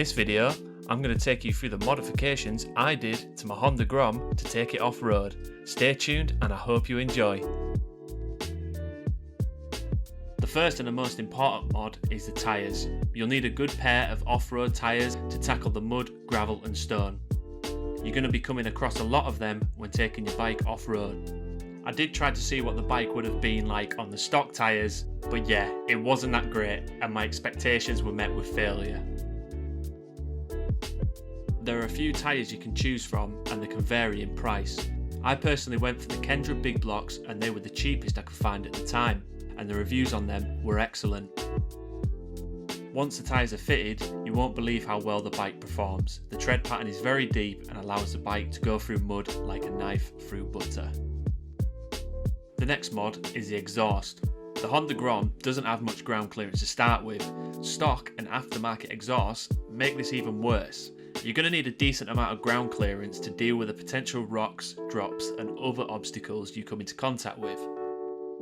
this video, I'm going to take you through the modifications I did to my Honda Grom to take it off-road. Stay tuned and I hope you enjoy. The first and the most important mod is the tyres. You'll need a good pair of off-road tyres to tackle the mud, gravel and stone. You're going to be coming across a lot of them when taking your bike off-road. I did try to see what the bike would have been like on the stock tyres, but yeah, it wasn't that great and my expectations were met with failure. There are a few tyres you can choose from and they can vary in price. I personally went for the Kendra Big Blocks and they were the cheapest I could find at the time, and the reviews on them were excellent. Once the tyres are fitted, you won't believe how well the bike performs. The tread pattern is very deep and allows the bike to go through mud like a knife through butter. The next mod is the exhaust. The Honda Grom doesn't have much ground clearance to start with. Stock and aftermarket exhausts make this even worse. You're going to need a decent amount of ground clearance to deal with the potential rocks, drops and other obstacles you come into contact with.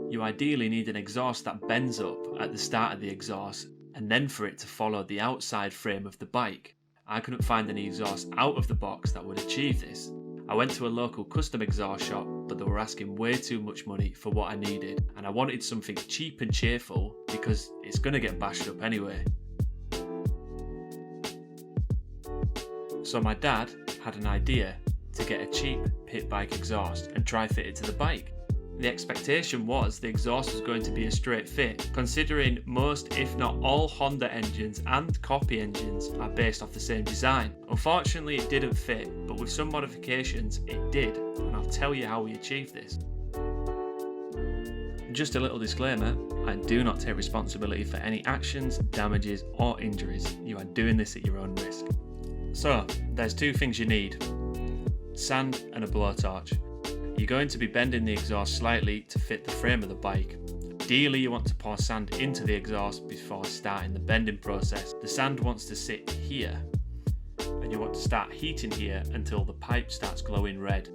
You ideally need an exhaust that bends up at the start of the exhaust and then for it to follow the outside frame of the bike. I couldn't find any exhaust out of the box that would achieve this. I went to a local custom exhaust shop, but they were asking way too much money for what I needed, and I wanted something cheap and cheerful because it's going to get bashed up anyway. So my dad had an idea to get a cheap pit bike exhaust and try fit it to the bike. The expectation was the exhaust was going to be a straight fit, considering most if not all Honda engines and copy engines are based off the same design. Unfortunately it didn't fit, but with some modifications it did, and I'll tell you how we achieved this. Just a little disclaimer, I do not take responsibility for any actions, damages or injuries. You are doing this at your own risk. So there's two things you need: sand and a blowtorch. You're going to be bending the exhaust slightly to fit the frame of the bike. Ideally you want to pour sand into the exhaust before starting the bending process. The sand wants to sit here and you want to start heating here until the pipe starts glowing red.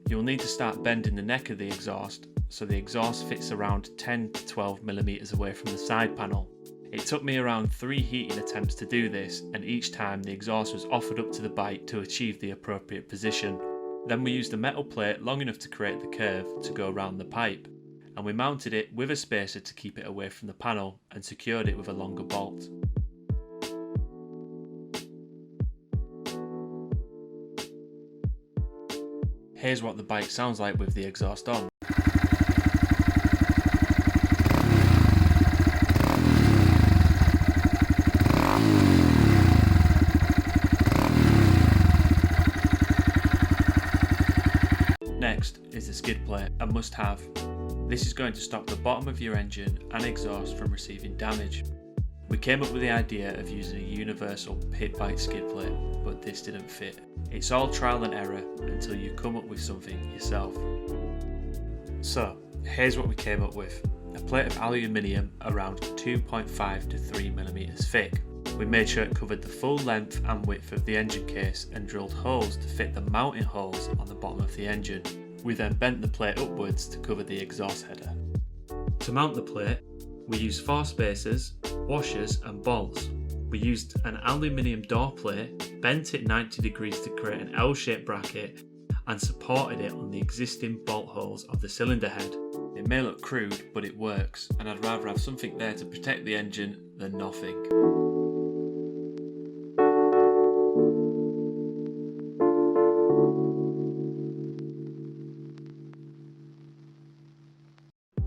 You'll need to start bending the neck of the exhaust so the exhaust fits around 10 to 12 millimeters away from the side panel. It took me around 3 heating attempts to do this, and each time the exhaust was offered up to the bike to achieve the appropriate position. Then we used a metal plate long enough to create the curve to go around the pipe, and we mounted it with a spacer to keep it away from the panel and secured it with a longer bolt. Here's what the bike sounds like with the exhaust on. Next is the skid plate, a must-have. This is going to stop the bottom of your engine and exhaust from receiving damage. We came up with the idea of using a universal pit bike skid plate, but this didn't fit. It's all trial and error until you come up with something yourself. So here's what we came up with: a plate of aluminium around 2.5 to 3 millimeters thick. We made sure it covered the full length and width of the engine case and drilled holes to fit the mounting holes on the bottom of the engine. We then bent the plate upwards to cover the exhaust header. To mount the plate, we used 4 spacers, washers and bolts. We used an aluminium door plate, bent it 90 degrees to create an L-shaped bracket and supported it on the existing bolt holes of the cylinder head. It may look crude, but it works, and I'd rather have something there to protect the engine than nothing.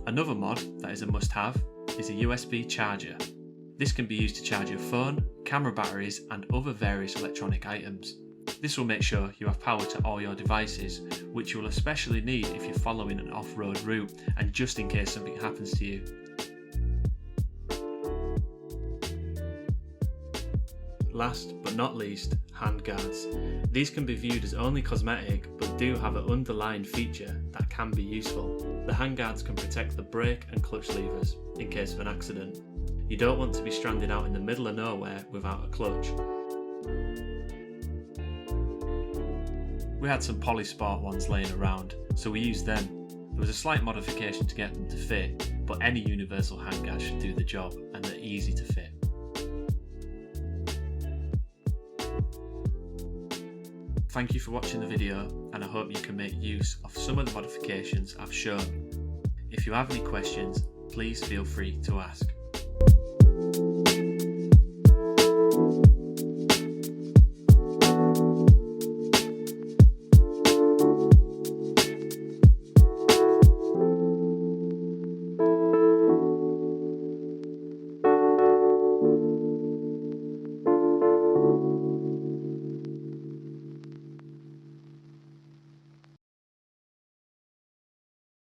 Another mod that is a must-have is a USB charger. This can be used to charge your phone, camera batteries and other various electronic items. This will make sure you have power to all your devices, which you will especially need if you're following an off-road route and just in case something happens to you. Last but not least, hand guards. These can be viewed as only cosmetic but do have an underlying feature that can be useful. The hand guards can protect the brake and clutch levers in case of an accident. You don't want to be stranded out in the middle of nowhere without a clutch. We had some Polysport ones laying around, so we used them. There was a slight modification to get them to fit, but any universal handguard should do the job and they're easy to fit. Thank you for watching the video, and I hope you can make use of some of the modifications I've shown. If you have any questions, please feel free to ask.